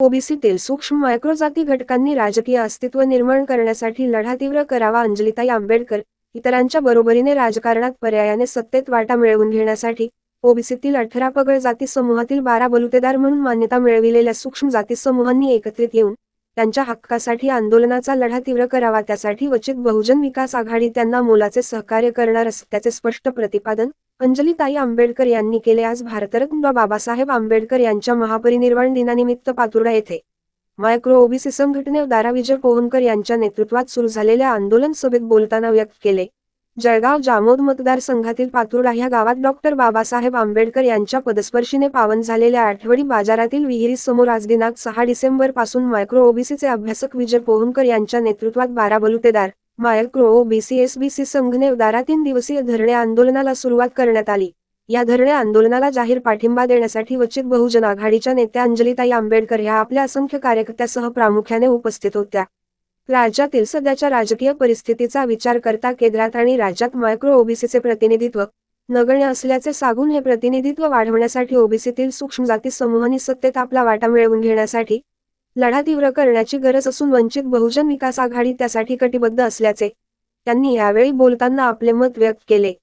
ओबीसीतील सूक्ष्म मायक्रो जाती घटकांनी राजकीय अस्तित्व निर्माण करण्यासाठी लढा तीव्र करावा. अंजलीताई आंबेडकर इतरांच्या बरोबरीने राजकारणात पर्यायाने सत्तेत वाटा मिळवून घेण्यासाठी ओबीसीतील 18 पगड जाती समूहातील 12 बलुतेदार म्हणून मान्यता मिळविलेल्या सूक्ष्म जाती समूहांनी एकत्रित येऊन त्यांच्या हक्कासाठी आंदोलनाचा लढा तीव्र करावा. त्यासाठी वंचित बहुजन विकास आघाडी त्यांना मोलाचे सहकार्य करणार असल्याचे स्पष्ट प्रतिपादन अंजलीताई आंबेडकर यांनी केले. आज भारतरत्न बाबासाहेब आंबेडकर यांच्या महापरिनिर्वाण दिनानिमित्त पातुर्डा येथे मायक्रो ओबीसी संघटनेद्वारा विजय पोहनकर यांच्या नेतृत्वात सुरू झालेल्या आंदोलन सभेत बोलताना व्यक्त केले. जळगाव जामोद मतदारसंघातील पातुर्डा ह्या गावात डॉक्टर बाबासाहेब आंबेडकर यांच्या पदस्पर्शीने पावन झालेल्या आठवडी बाजारातील विहिरीसमोर आज दिनांक 6 डिसेंबर पासून मायक्रो ओबीसीचे अभ्यासक विजय पोहनकर यांच्या नेतृत्वात 12 बलुतेदार मायक्रो ओबीसी एसबीसी संघटनेद्वारा 3 दिवसीय धरणे आंदोलनाला सुरुवात करण्यात आली. या धरणे आंदोलनाला जाहीर पाठिंबा देण्यासाठी वंचित बहुजन आघाडीच्या नेत्या अंजलीताई आंबेडकर ह्या आपल्या असंख्य कार्यकर्त्यासह प्रामुख्याने उपस्थित होत्या. राज्यातील सध्याच्या राजकीय परिस्थितीचा विचार करता केंद्रात आणि राज्यात मायक्रो ओबीसीचे प्रतिनिधित्व नगण्य असल्याचे सांगून हे प्रतिनिधित्व वाढवण्यासाठी ओबीसीतील सूक्ष्म जाती समूहांनी सत्तेत आपला वाटा मिळवून घेण्यासाठी लढा तीव्र करण्याची गरज असून वंचित बहुजन विकास आघाडी त्यासाठी कटिबद्ध असल्याचे त्यांनी यावेळी बोलताना आपले मत व्यक्त केले.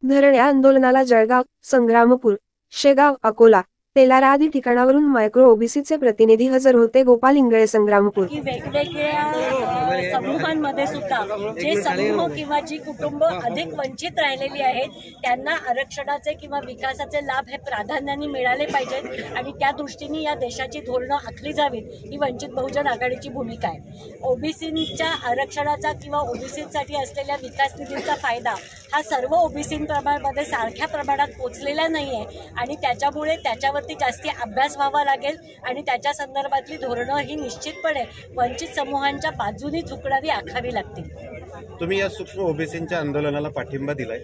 धरणे आंदोलनाला जळगाव, संग्रामपूर, शेगाव, अकोला, तेलारा आदी ठिकाणावरून मायक्रो ओबीसीचे प्रतिनिधी हजर होते. गोपाल इंगळे, संग्रामपूर. वेगवेगळ्या समूहांमध्ये सुद्धा जे समूह किंवा जी कुटुंब अधिक वंचित राहिलेली आहेत त्यांना आरक्षणाचे किंवा विकासाचे लाभ हे प्राधान्याने मिळाले पाहिजेत आणि त्या दृष्टीने या देशाची धोरणं आखली जावीत ही वंचित बहुजन आघाडीची भूमिका आहे. ओबीसींच्या आरक्षणाचा किंवा ओबीसींसाठी असलेल्या विकास निधीचा फायदा हा सर्व ओबीसींमध्ये सारख्या प्रमाणात पोचलेला नाही आहे आणि त्याच्यामुळे त्याच्यावरती जास्ती अभ्यास व्हावा लागेल आणि त्याच्या संदर्भातली धोरणं ही निश्चितपणे वंचित समूहांच्या बाजूनी झुकणारी आखावी लागतील. तुम्ही या सूक्ष्म ओबीसींच्या आंदोलनाला पाठिंबा दिलाय?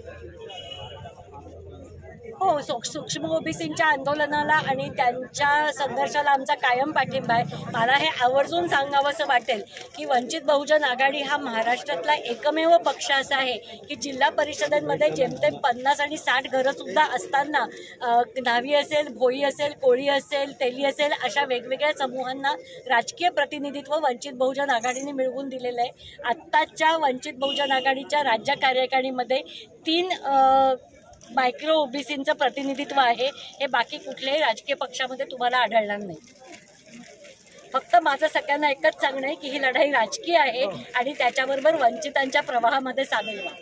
हो, सूक्ष्म ओबीसींच्या आंदोलनाला आणि त्यांच्या संघर्षाला आमचा कायम पाठिंबा आहे. मला हे आवर्जून सांगावंसं वाटेल की वंचित बहुजन आघाडी हा महाराष्ट्रातला एकमेव पक्ष असा आहे की जिल्हा परिषदांमध्ये जेमतेम 50 आणि 60 घरं सुद्धा असताना न्हावी असेल, भोई असेल, कोळी असेल, तेली असेल अशा वेगवेगळ्या समूहांना राजकीय प्रतिनिधित्व वंचित बहुजन आघाडीने मिळवून दिलेलं आहे. आत्ताच्या वंचित बहुजन आघाडीच्या राज्य कार्यकारिणीमध्ये 3 मायक्रो ओबीसींचं प्रतिनिधित्व आहे. हे बाकी कुठल्याही राजकीय पक्षामध्ये तुम्हाला आढळणार नाही. फक्त माझं सगळ्यांना एकच सांगणं आहे की ही लढाई राजकीय आहे आणि त्याच्याबरोबर वंचितांच्या प्रवाहामध्ये सामील व्हा.